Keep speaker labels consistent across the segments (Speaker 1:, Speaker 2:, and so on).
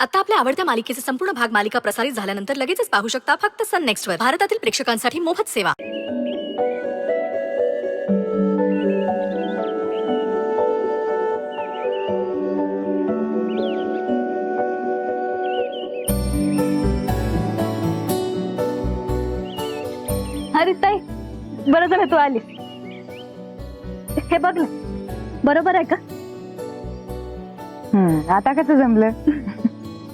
Speaker 1: आता आपल्या आवडत्या मालिकेचे संपूर्ण भाग मालिका प्रसारित झाल्यानंतर लगेचच पाहू शकता फक्त सन नेक्स्ट वर. भारतातील प्रेक्षकांसाठी मोफत सेवा.
Speaker 2: अरे ताई, बरं झालं तू आलीस. हे बघ ना, बरोबर आहे का?
Speaker 3: आता कसं जमलं?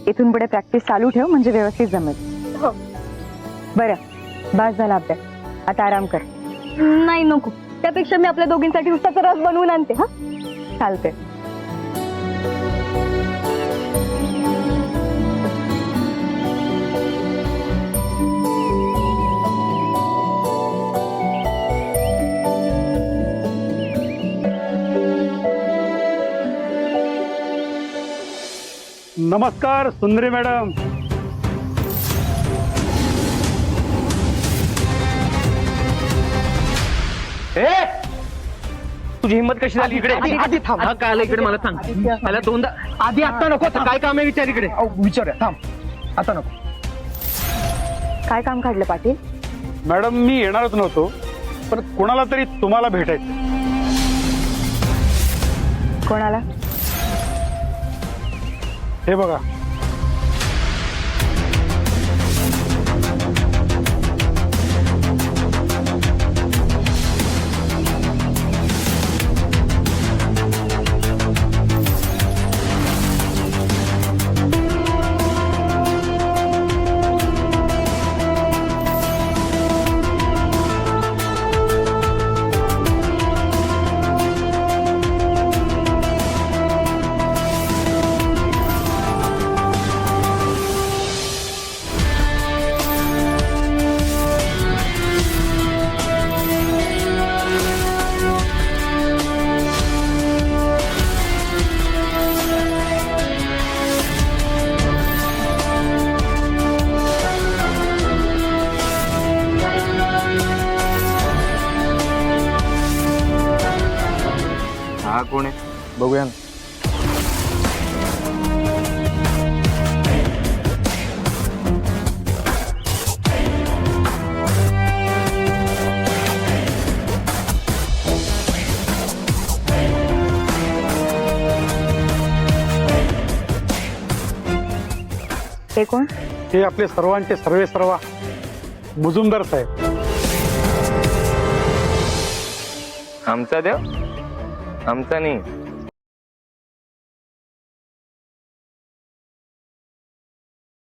Speaker 3: इथून पुढे प्रॅक्टिस चालू ठेव म्हणजे व्यवस्थित जमेल.
Speaker 2: हो.
Speaker 3: बरं, बस झाला अभ्यास, आता आराम कर.
Speaker 2: नाही नको, त्यापेक्षा मी आपल्या दोघींसाठी उसाचा रस बनवून आणते. हा
Speaker 3: चालते.
Speaker 4: नमस्कार सुंदरी मॅडम.
Speaker 5: तुझी हिंमत कशी झाली इकडे?
Speaker 6: आधी थांब.
Speaker 5: हा काय आलं इकडे मला सांग. मला दोनदा
Speaker 6: आधी आता नको.
Speaker 5: काय काम आहे विचार इकडे.
Speaker 6: विचारूया, थांब. आता नको.
Speaker 3: काय काम काढलं पाटील?
Speaker 4: मॅडम मी येणारच नव्हतो, पण कोणाला तरी तुम्हाला भेटायचं.
Speaker 3: कोणाला?
Speaker 4: हे बघा,
Speaker 5: हा कोण आहे
Speaker 4: बघूया ना.
Speaker 3: ते कोण?
Speaker 4: हे आपले सर्वांचे सर्वे सर्वा मुजुमदार साहेब.
Speaker 5: आमचा देव? आमचा नाही,